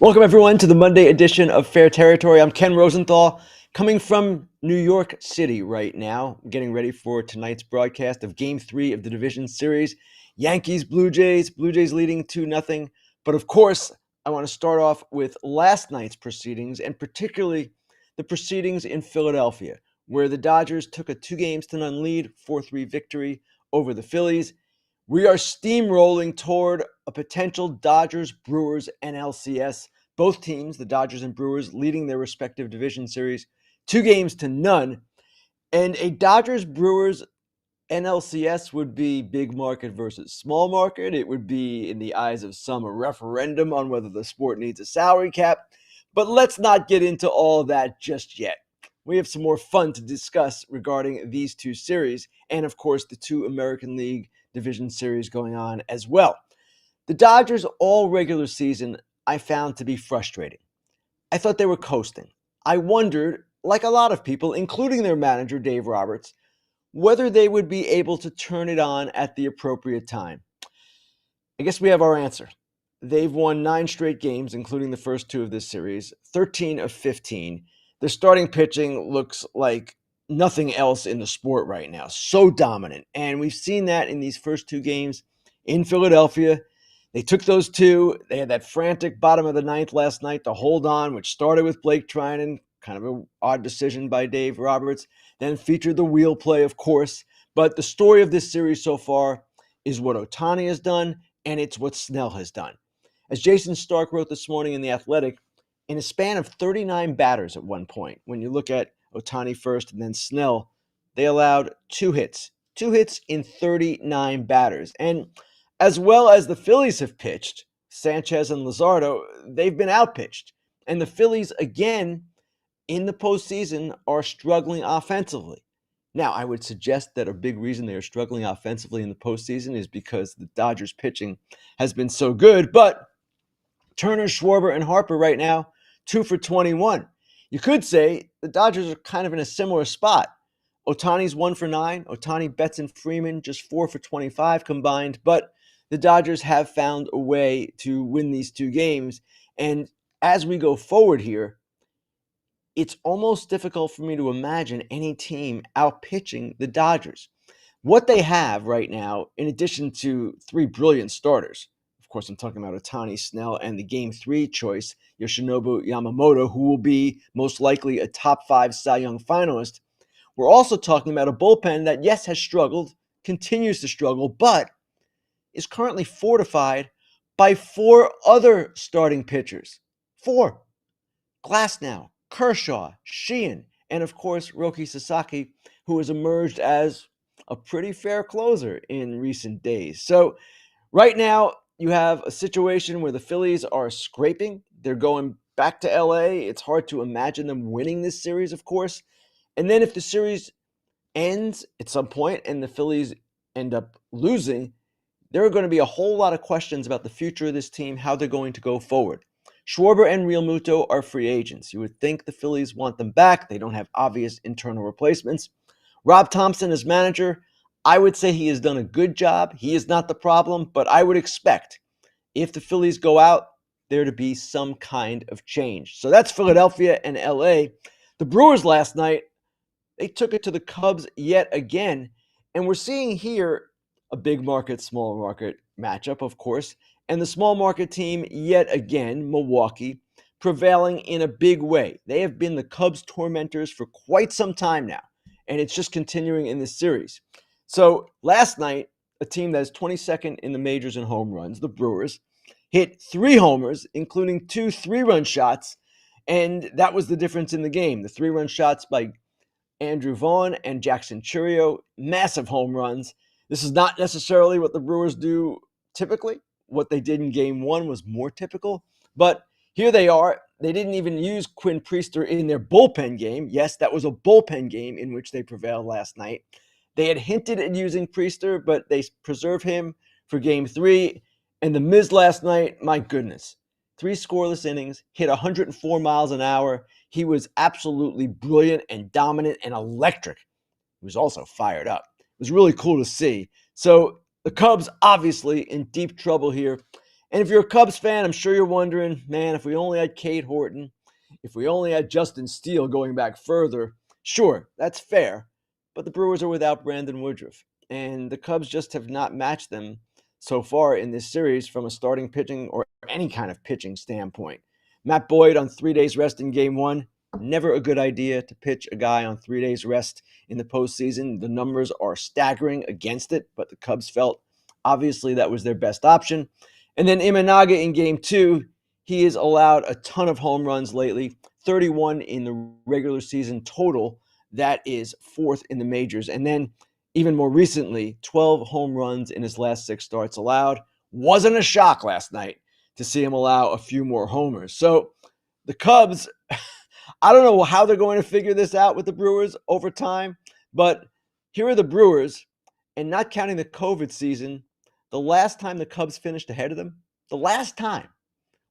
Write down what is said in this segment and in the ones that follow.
Welcome, everyone, to the Monday edition of Fair Territory. I'm Ken Rosenthal, coming from New York City right now, getting ready for tonight's broadcast of Game 3 of the Division Series. Yankees, Blue Jays leading 2-0. But of course, I want to start off with last night's proceedings, and particularly the proceedings in Philadelphia, where the Dodgers took a 2-0 lead, 4-3 victory over the Phillies. We are steamrolling toward a potential Dodgers-Brewers NLCS. Both teams, the Dodgers and Brewers, leading their respective division series 2-0. And a Dodgers-Brewers NLCS would be big market versus small market. It would be, in the eyes of some, a referendum on whether the sport needs a salary cap. But let's not get into all that just yet. We have some more fun to discuss regarding these two series, and of course the two American League Division Series going on as well. The Dodgers all regular season I found to be frustrating. I thought they were coasting. I wondered, like a lot of people, including their manager Dave Roberts, whether they would be able to turn it on at the appropriate time. I guess we have our answer. They've won 9 straight games, including the first 2 of this series, 13 of 15. Their starting pitching looks like nothing else in the sport right now. So dominant. And we've seen that in these first 2 games in Philadelphia. They took those 2. They had that frantic bottom of the 9th last night to hold on, which started with Blake Trinan, kind of an odd decision by Dave Roberts, then featured the wheel play, of course. But the story of this series so far is what Ohtani has done, and it's what Snell has done. As Jason Stark wrote this morning in The Athletic, in a span of 39 batters at one point, when you look at Ohtani first and then Snell, they allowed 2 hits. 2 hits in 39 batters. And as well as the Phillies have pitched, Sanchez and Luzardo, they've been outpitched. And the Phillies, again, in the postseason, are struggling offensively. Now, I would suggest that a big reason they are struggling offensively in the postseason is because the Dodgers pitching has been so good. But Turner, Schwarber, and Harper right now, 2 for 21. You could say the Dodgers are kind of in a similar spot. Ohtani's 1 for 9. Ohtani, Betts, and Freeman just 4 for 25 combined. But the Dodgers have found a way to win these 2 games. And as we go forward here, it's almost difficult for me to imagine any team outpitching the Dodgers. What they have right now, in addition to 3 brilliant starters, of course, I'm talking about Ohtani, Snell, and the Game 3 choice, Yoshinobu Yamamoto, who will be most likely a top 5 Cy Young finalist. We're also talking about a bullpen that, yes, has struggled, continues to struggle, but is currently fortified by 4 other starting pitchers. 4. Glasnow, Kershaw, Sheehan, and of course, Roki Sasaki, who has emerged as a pretty fair closer in recent days. So right now, you have a situation where the Phillies are scraping. They're going back to LA. It's hard to imagine them winning this series, of course. And then if the series ends at some point and the Phillies end up losing, there are going to be a whole lot of questions about the future of this team, how they're going to go forward. Schwarber and Realmuto are free agents. You would think the Phillies want them back. They don't have obvious internal replacements. Rob Thompson as manager, I would say he has done a good job. He is not the problem, but I would expect if the Phillies go out, there to be some kind of change. So that's Philadelphia and LA. The Brewers last night, they took it to the Cubs yet again. And we're seeing here a big market, small market matchup, of course. And the small market team, yet again, Milwaukee, prevailing in a big way. They have been the Cubs' tormentors for quite some time now, and it's just continuing in this series. So last night, a team that is 22nd in the majors in home runs, the Brewers, hit 3 homers, including 2 3-run shots, and that was the difference in the game. The 3-run shots by Andrew Vaughn and Jackson Chourio, massive home runs. This is not necessarily what the Brewers do typically. What they did in Game 1 was more typical. But here they are. They didn't even use Quinn Priester in their bullpen game. Yes, that was a bullpen game in which they prevailed last night. They had hinted at using Priester, but they preserved him for Game 3. And the Miz last night, my goodness. 3 scoreless innings, hit 104 miles an hour. He was absolutely brilliant and dominant and electric. He was also fired up. It was really cool to see. So the Cubs obviously in deep trouble here. And if you're a Cubs fan, I'm sure you're wondering, man, if we only had Cade Horton, if we only had Justin Steele going back further, sure, that's fair. But the Brewers are without Brandon Woodruff, and the Cubs just have not matched them so far in this series from a starting pitching or any kind of pitching standpoint. Matt Boyd on 3 days rest in game one. Never a good idea to pitch a guy on 3 days rest in the postseason. The numbers are staggering against it, but the Cubs felt obviously that was their best option. And then Imanaga in game two, he has allowed a ton of home runs lately, 31 in the regular season total. That is fourth in the majors. And then even more recently, 12 home runs in his last 6 starts allowed. Wasn't a shock last night to see him allow a few more homers. So the Cubs, I don't know how they're going to figure this out with the Brewers over time, but here are the Brewers, and not counting the COVID season, the last time the Cubs finished ahead of them, the last time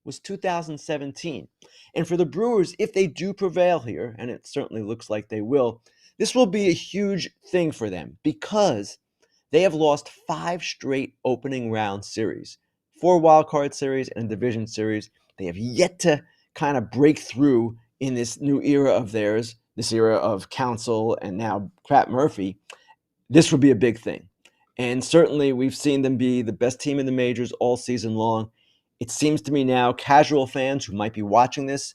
was 2017. And for the Brewers, if they do prevail here, and it certainly looks like they will, this will be a huge thing for them because they have lost 5 straight opening round series, 4 wild card series and a division series. They have yet to kind of break through in this new era of theirs, this era of Counsell and now Pat Murphy. This would be a big thing. And certainly we've seen them be the best team in the majors all season long. It seems to me now casual fans who might be watching this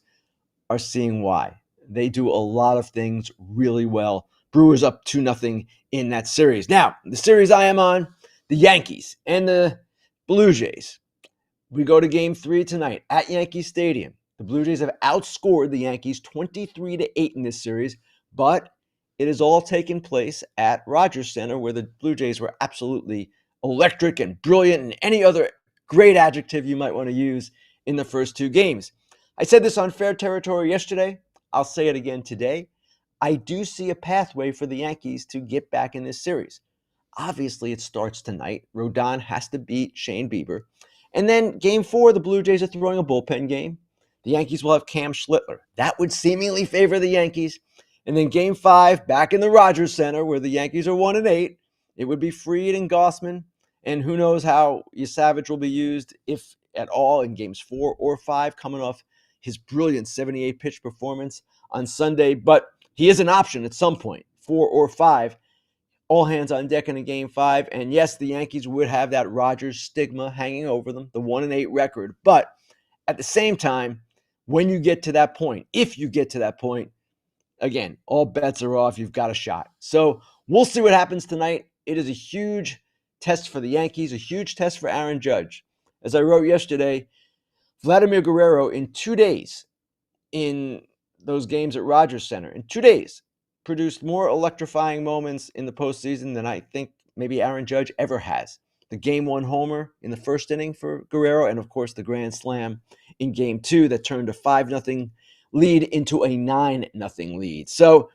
are seeing why. They do a lot of things really well. Brewers up 2-0 in that series. Now, the series I am on, the Yankees and the Blue Jays. We go to game 3 tonight at Yankee Stadium. The Blue Jays have outscored the Yankees 23-8 in this series, but it has all taken place at Rogers Center, where the Blue Jays were absolutely electric and brilliant and any other great adjective you might want to use in the first 2 games. I said this on Fair Territory yesterday. I'll say it again today. I do see a pathway for the Yankees to get back in this series. Obviously, it starts tonight. Rodon has to beat Shane Bieber. And then game 4, the Blue Jays are throwing a bullpen game. The Yankees will have Cam Schlittler. That would seemingly favor the Yankees. And then game 5, back in the Rogers Center, where the Yankees are 1-8, it would be Fried and Gossman. And who knows how Yesavage will be used, if at all, in games 4 or 5, coming off his brilliant 78-pitch performance on Sunday. But he is an option at some point, 4 or 5. All hands on deck in a game 5. And yes, the Yankees would have that Rogers stigma hanging over them, the 1-8 record. But at the same time, when you get to that point, if you get to that point, again, all bets are off. You've got a shot. So we'll see what happens tonight. It is a huge test for the Yankees, a huge test for Aaron Judge. As I wrote yesterday, Vladimir Guerrero in 2 days in those games at Rogers Center, in 2 days, produced more electrifying moments in the postseason than I think maybe Aaron Judge ever has. The game 1 homer in the first inning for Guerrero, and of course the grand slam in game 2 that turned a 5-0 lead into a 9-0 lead. So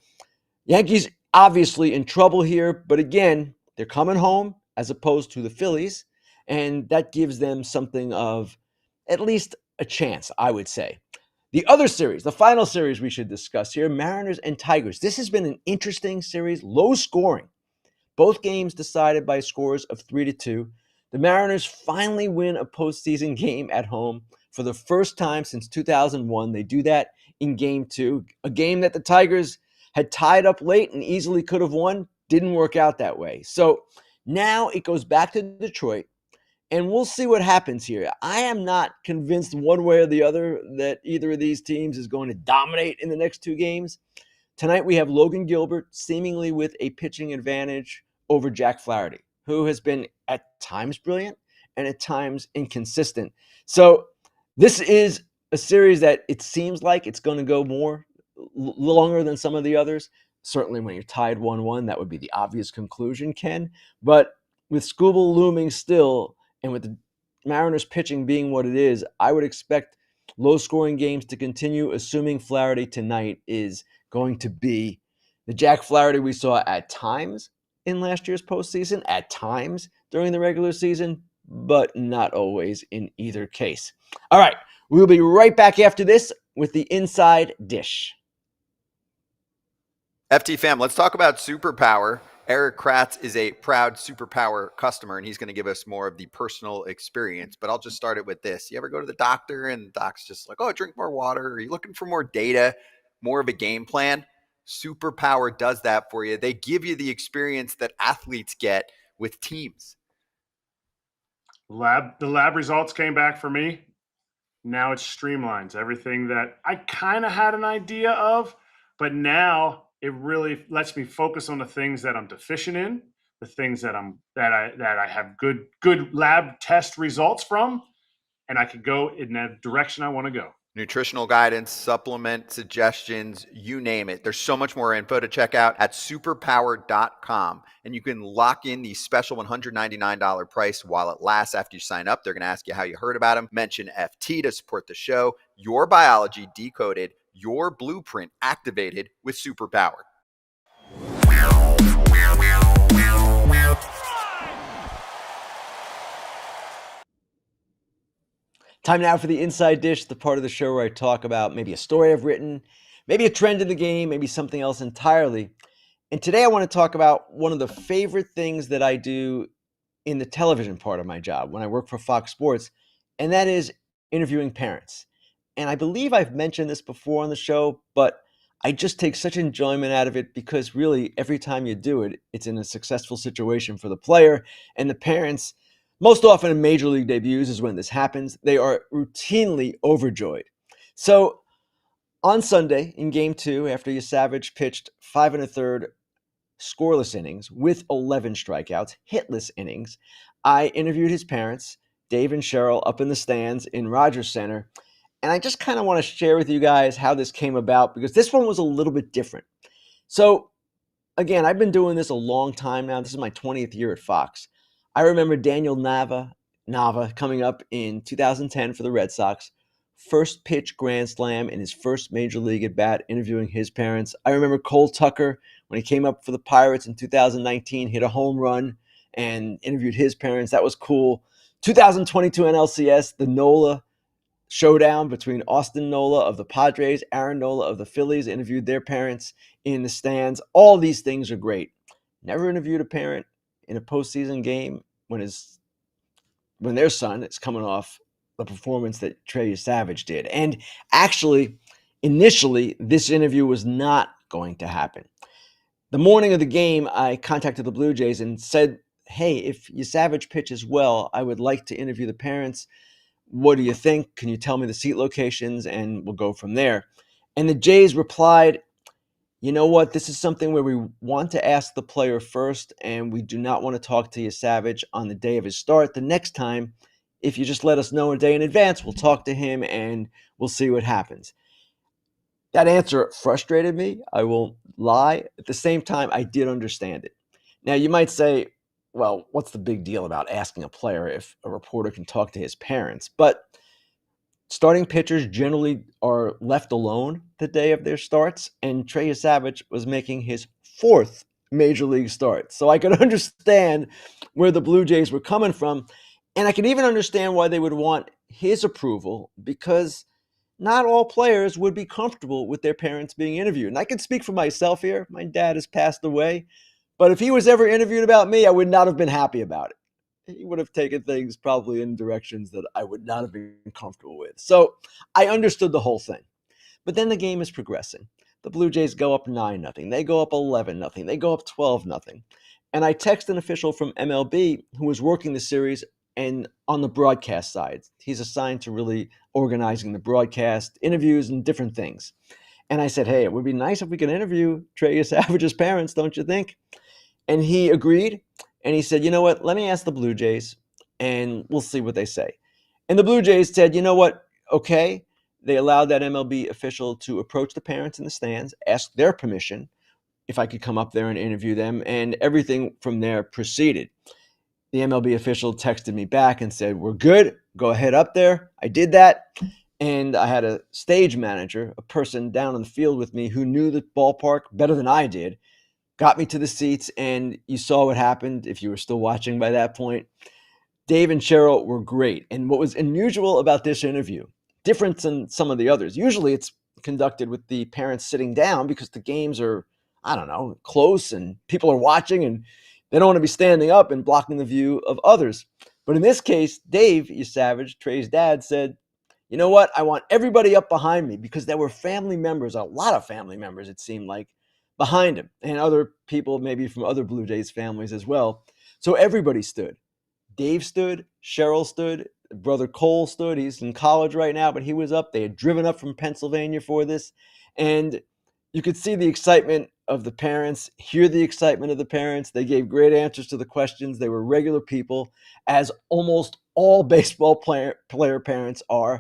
Yankees obviously in trouble here, but again, they're coming home as opposed to the Phillies, and that gives them something of at least a chance, I would say. The other series, the final series we should discuss here, Mariners and Tigers. This has been an interesting series, low scoring. Both games decided by scores of 3-2. The Mariners finally win a postseason game at home for the first time since 2001. They do that in game 2, a game that the Tigers had tied up late and easily could have won. Didn't work out that way. So now it goes back to Detroit, and we'll see what happens here. I am not convinced one way or the other that either of these teams is going to dominate in the next 2 games. Tonight we have Logan Gilbert seemingly with a pitching advantage over Jack Flaherty, who has been at times brilliant and at times inconsistent. So this is a series that it seems like it's going to go longer than some of the others. Certainly when you're tied 1-1, that would be the obvious conclusion, Ken. But with Skubal looming still, and with the Mariners pitching being what it is, I would expect low-scoring games to continue, assuming Flaherty tonight is going to be the Jack Flaherty we saw at times in last year's postseason, at times during the regular season, but not always in either case. All right, we'll be right back after this with the Inside Dish. FT fam, let's talk about superpower. Eric Kratz is a proud Superpower customer, and he's going to give us more of the personal experience. But I'll just start it with this. You ever go to the doctor and the doc's just like, oh, drink more water? Are you looking for more data, more of a game plan? Superpower does that for you. They give you the experience that athletes get with teams. The lab results came back for me. Now it streamlines everything that I kind of had an idea of, but now it really lets me focus on the things that I'm deficient in, the things that I have good lab test results from, and I could go in that direction I want to go. Nutritional guidance, supplement suggestions, you name it. There's so much more info to check out at superpower.com. And you can lock in the special $199 price while it lasts after you sign up. They're going to ask you how you heard about them. Mention FT to support the show. Your biology decoded, your blueprint activated with Superpower. Time now for the Inside Dish, the part of the show where I talk about maybe a story I've written, maybe a trend in the game, maybe something else entirely. And today I want to talk about one of the favorite things that I do in the television part of my job when I work for Fox Sports, and that is interviewing parents. And I believe I've mentioned this before on the show, but I just take such enjoyment out of it because really every time you do it, it's in a successful situation for the player and the parents. Most often in major league debuts is when this happens. They are routinely overjoyed. So on Sunday in game 2, after Yesavage pitched 5 1/3 scoreless innings with 11 strikeouts, hitless innings, I interviewed his parents, Dave and Cheryl, up in the stands in Rogers Center. And I just kind of want to share with you guys how this came about because this one was a little bit different. So again, I've been doing this a long time now. This is my 20th year at Fox. I remember Daniel Nava coming up in 2010 for the Red Sox. First pitch grand slam in his first major league at bat, interviewing his parents. I remember Cole Tucker when he came up for the Pirates in 2019, hit a home run and interviewed his parents. That was cool. 2022 NLCS, the Nola showdown between Austin Nola of the Padres, Aaron Nola of the Phillies, interviewed their parents in the stands. All these things are great. Never interviewed a parent in a postseason game when their son is coming off the performance that Trey Yesavage did. And actually, initially, this interview was not going to happen. The morning of the game, I contacted the Blue Jays and said, hey, if Yesavage pitches well, I would like to interview the parents. What do you think? Can you tell me the seat locations? And we'll go from there. And the Jays replied, you know what? This is something where we want to ask the player first, and we do not want to talk to Yesavage on the day of his start. The next time, if you just let us know a day in advance, we'll talk to him and we'll see what happens. That answer frustrated me. I won't lie. At the same time, I did understand it. Now, you might say, well, what's the big deal about asking a player if a reporter can talk to his parents? But starting pitchers generally are left alone the day of their starts, and Trey Yesavage was making his 4th major league start. So I could understand where the Blue Jays were coming from, and I could even understand why they would want his approval because not all players would be comfortable with their parents being interviewed. And I can speak for myself here. My dad has passed away, but if he was ever interviewed about me, I would not have been happy about it. He would have taken things probably in directions that I would not have been comfortable with. So I understood the whole thing. But then the game is progressing. The Blue Jays go up 9-0. They go up 11-0. They go up 12-0. And I text an official from MLB who was working the series and on the broadcast side. He's assigned to really organizing the broadcast, interviews, and different things. And I said, hey, it would be nice if we could interview Trey Yesavage's parents, don't you think? And he agreed. And he said, you know what, let me ask the Blue Jays and we'll see what they say. And the Blue Jays said, you know what, okay. They allowed that MLB official to approach the parents in the stands, ask their permission if I could come up there and interview them, and everything from there proceeded. The MLB official texted me back and said, we're good, go ahead up there. I did that. And I had a stage manager, a person down in the field with me who knew the ballpark better than I did, got me to the seats, and you saw what happened if you were still watching by that point. Dave and Cheryl were great. And what was unusual about this interview, different than some of the others, usually it's conducted with the parents sitting down because the games are, I don't know, close and people are watching and they don't want to be standing up and blocking the view of others. But in this case, Dave Yesavage, Trey's dad, said, you know what? I want everybody up behind me, because there were family members, a lot of family members, it seemed like, behind him, and other people maybe from other Blue Jays families as well. So everybody stood. Dave stood, Cheryl stood, brother Cole stood. He's in college right now, but he was up. They had driven up from Pennsylvania for this. And you could see the excitement of the parents, hear the excitement of the parents. They gave great answers to the questions. They were regular people, as almost all baseball player parents are.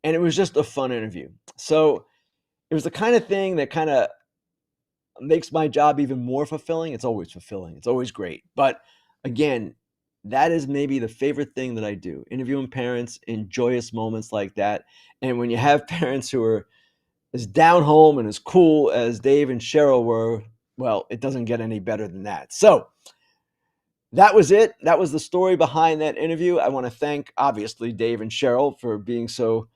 And it was just a fun interview. So it was the kind of thing that kind of makes my job even more fulfilling. It's always fulfilling. It's always great. But again, that is maybe the favorite thing that I do, interviewing parents in joyous moments like that. And when you have parents who are as down home and as cool as Dave and Cheryl were, well, it doesn't get any better than that. So that was it. That was the story behind that interview. I want to thank, obviously, Dave and Cheryl for being so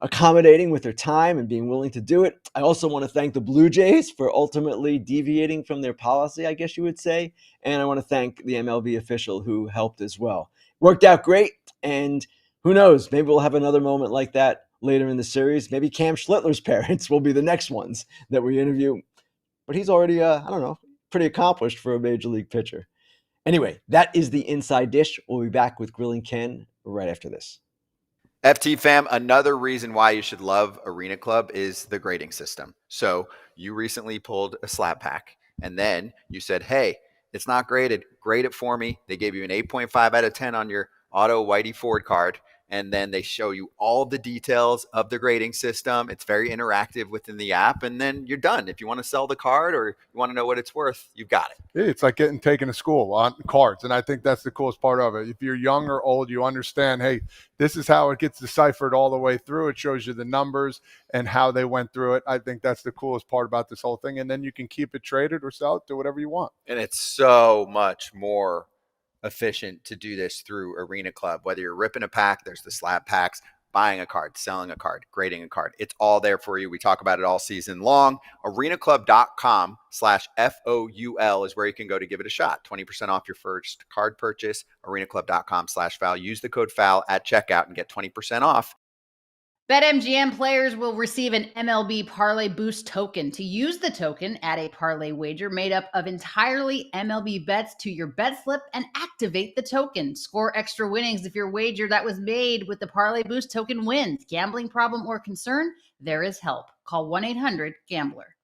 accommodating with their time and being willing to do it. I also want to thank the Blue Jays for ultimately deviating from their policy, I guess you would say. And I want to thank the MLB official who helped as well. Worked out great. And who knows, maybe we'll have another moment like that later in the series. Maybe Cam Schlittler's parents will be the next ones that we interview. But he's already, I don't know, pretty accomplished for a major league pitcher. Anyway, that is the Inside Dish. We'll be back with Grillin Ken right after this. FT fam, another reason why you should love Arena Club is the grading system. So you recently pulled a slab pack and then you said, hey, it's not graded. Grade it for me. They gave you an 8.5 out of 10 on your auto Whitey Ford card. And then they show you all the details of the grading system. It's very interactive within the app. And then you're done. If you want to sell the card or you want to know what it's worth, you've got it. It's like getting taken to school on cards. And I think that's the coolest part of it. If you're young or old, you understand, hey, this is how it gets deciphered all the way through. It shows you the numbers and how they went through it. I think that's the coolest part about this whole thing. And then you can keep it traded or sell it, do whatever you want. And it's so much more efficient to do this through Arena Club. Whether you're ripping a pack, there's the slab packs, buying a card, selling a card, grading a card. It's all there for you. We talk about it all season long. arenaclub.com/FOUL is where you can go to give it a shot. 20% off your first card purchase. arenaclub.com/FOUL. Use the code FOUL at checkout and get 20% off. BetMGM players will receive an MLB Parlay Boost token. To use the token, add a parlay wager made up of entirely MLB bets to your bet slip and activate the token. Score extra winnings if your wager that was made with the Parlay Boost token wins. Gambling problem or concern? There is help. Call 1-800-GAMBLER.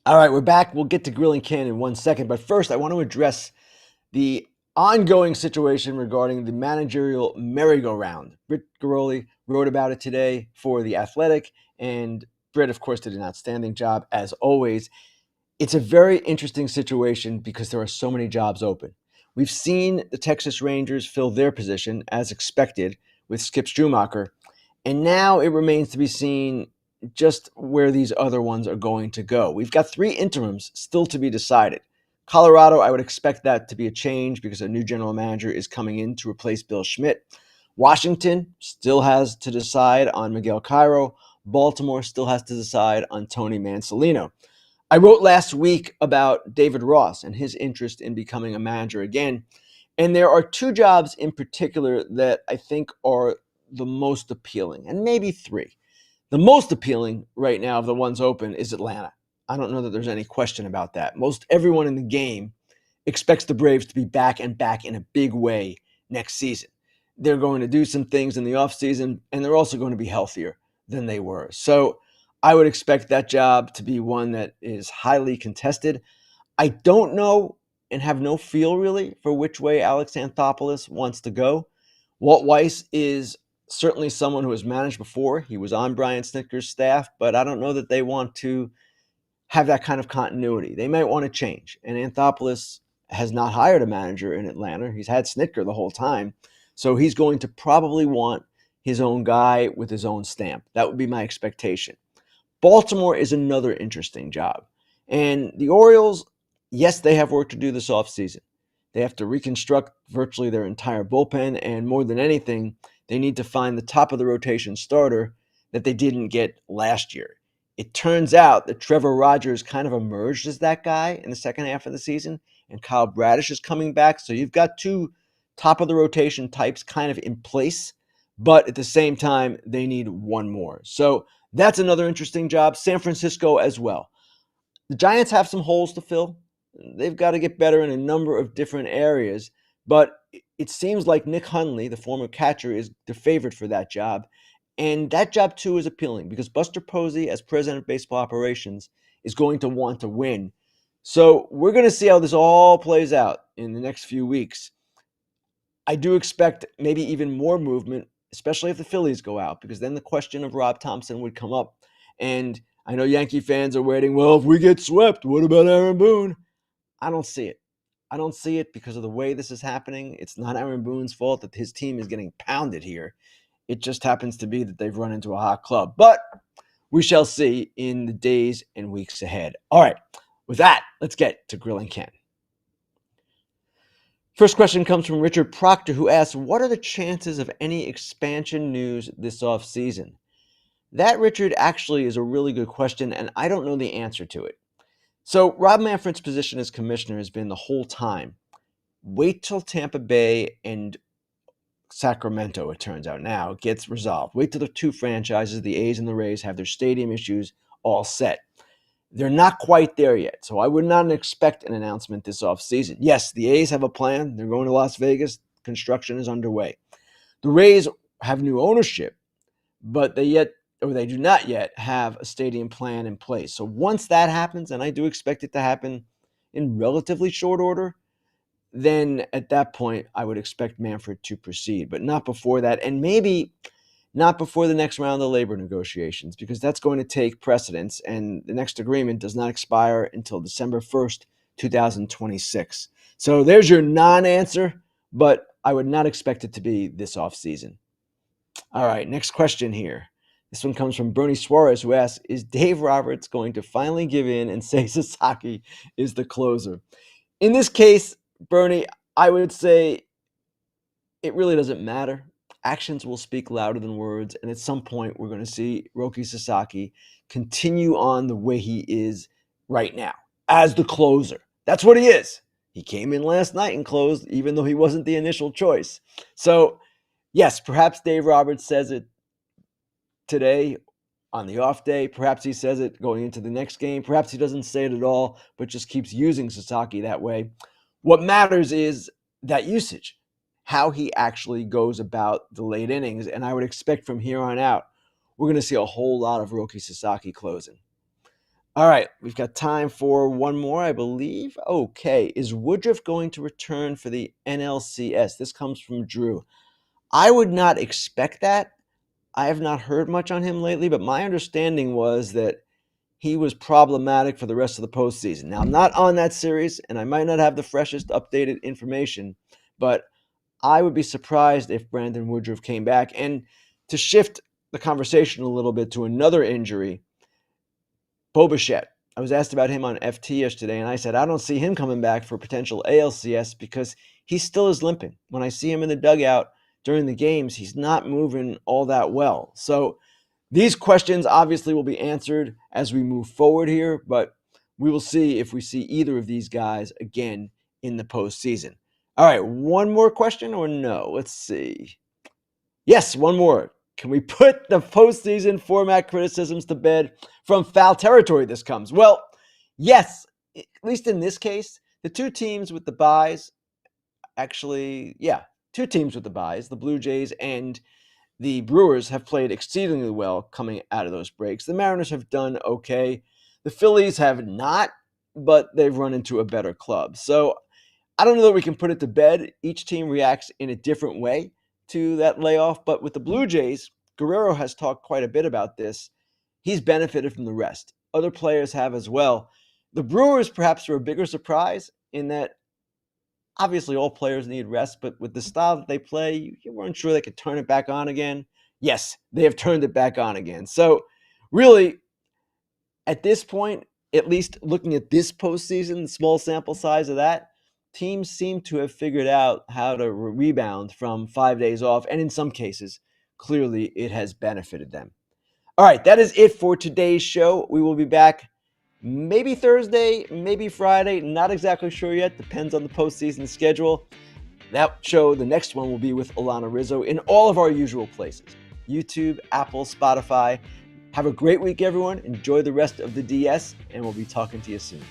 All right, we're back. We'll get to Grillin Ken in 1 second. But first, I want to address the ongoing situation regarding the managerial merry-go-round. Britt Garoli wrote about it today for The Athletic, and Britt, of course, did an outstanding job, as always. It's a very interesting situation because there are so many jobs open. We've seen the Texas Rangers fill their position, as expected, with Skip Strumacher, and now it remains to be seen just where these other ones are going to go. We've got 3 interims still to be decided. Colorado, I would expect that to be a change because a new general manager is coming in to replace Bill Schmidt. Washington still has to decide on Miguel Cairo. Baltimore still has to decide on Tony Mansolino. I wrote last week about David Ross and his interest in becoming a manager again. And there are 2 jobs in particular that I think are the most appealing, and maybe 3. The most appealing right now of the ones open is Atlanta. I don't know that there's any question about that. Most everyone in the game expects the Braves to be back and back in a big way next season. They're going to do some things in the offseason, and they're also going to be healthier than they were. So I would expect that job to be one that is highly contested. I don't know and have no feel really for which way Alex Anthopoulos wants to go. Walt Weiss is certainly someone who has managed before. He was on Brian Snitker's staff, but I don't know that they want to have that kind of continuity. They might want to change. And Anthopoulos has not hired a manager in Atlanta. He's had Snitker the whole time. So he's going to probably want his own guy with his own stamp. That would be my expectation. Baltimore is another interesting job. And the Orioles, yes, they have work to do this offseason. They have to reconstruct virtually their entire bullpen. And more than anything, they need to find the top of the rotation starter that they didn't get last year. It turns out that Trevor Rogers kind of emerged as that guy in the second half of the season, and Kyle Bradish is coming back. So you've got two top of the rotation types kind of in place, but at the same time, they need one more. So that's another interesting job. San Francisco as well. The Giants have some holes to fill. They've got to get better in a number of different areas, but it seems like Nick Hundley, the former catcher, is the favorite for that job. And that job, too, is appealing because Buster Posey, as president of baseball operations, is going to want to win. So we're going to see how this all plays out in the next few weeks. I do expect maybe even more movement, especially if the Phillies go out, because then the question of Rob Thompson would come up. And I know Yankee fans are waiting, well, if we get swept, what about Aaron Boone? I don't see it. I don't see it because of the way this is happening. It's not Aaron Boone's fault that his team is getting pounded here. It just happens to be that they've run into a hot club. But we shall see in the days and weeks ahead. All right, with that, let's get to Grillin Ken. First question comes from Richard Proctor, who asks, what are the chances of any expansion news this offseason? That, Richard, actually is a really good question, and I don't know the answer to it. So Rob Manfred's position as commissioner has been the whole time, wait till Tampa Bay and Sacramento, it turns out now, gets resolved. Wait till the two franchises, the A's and the Rays, have their stadium issues all set. They're not quite there yet, so I would not expect an announcement this offseason. Yes, the A's have a plan. They're going to Las Vegas. Construction is underway. The Rays have new ownership, but they do not yet have a stadium plan in place. So once that happens, and I do expect it to happen in relatively short order, then at that point, I would expect Manfred to proceed, but not before that, and maybe not before the next round of labor negotiations, because that's going to take precedence, and the next agreement does not expire until December 1st, 2026. So there's your non-answer, but I would not expect it to be this offseason. All right, next question here. This one comes from Bernie Suarez, who asks, is Dave Roberts going to finally give in and say Sasaki is the closer? In this case, Bernie, I would say it really doesn't matter. Actions will speak louder than words, and at some point, we're going to see Roki Sasaki continue on the way he is right now, as the closer. That's what he is. He came in last night and closed, even though he wasn't the initial choice. So, yes, perhaps Dave Roberts says it today on the off day. Perhaps he says it going into the next game. Perhaps he doesn't say it at all, but just keeps using Sasaki that way. What matters is that usage, how he actually goes about the late innings. And I would expect from here on out, we're going to see a whole lot of Roki Sasaki closing. All right, we've got time for one more, I believe. Okay, is Woodruff going to return for the NLCS? This comes from Drew. I would not expect that. I have not heard much on him lately, but my understanding was that he was problematic for the rest of the postseason. Now, I'm not on that series, and I might not have the freshest updated information, but I would be surprised if Brandon Woodruff came back. And to shift the conversation a little bit to another injury, Bo Bichette. I was asked about him on FT yesterday, and I said I don't see him coming back for potential ALCS because he still is limping. When I see him in the dugout during the games, he's not moving all that well. So these questions obviously will be answered as we move forward here, but we will see if we see either of these guys again in the postseason. All right, one more question or no? Let's see. Yes, one more. Can we put the postseason format criticisms to bed? From Foul Territory this comes. Well, yes, at least in this case, the two teams with the byes, two teams with the byes, the Blue Jays and the Brewers, have played exceedingly well coming out of those breaks. The Mariners have done okay. The Phillies have not, but they've run into a better club. So I don't know that we can put it to bed. Each team reacts in a different way to that layoff. But with the Blue Jays, Guerrero has talked quite a bit about this. He's benefited from the rest. Other players have as well. The Brewers perhaps are a bigger surprise in that obviously all players need rest, but with the style that they play, you weren't sure they could turn it back on again. Yes, they have turned it back on again. So really, at this point, at least looking at this postseason, the small sample size of that, teams seem to have figured out how to rebound from 5 days off, and in some cases, clearly it has benefited them. All right, that is it for today's show. We will be back maybe Thursday, maybe Friday. Not exactly sure yet. Depends on the postseason schedule. That show, the next one, will be with Alana Rizzo in all of our usual places: YouTube, Apple, Spotify. Have a great week, everyone. Enjoy the rest of the DS, and we'll be talking to you soon.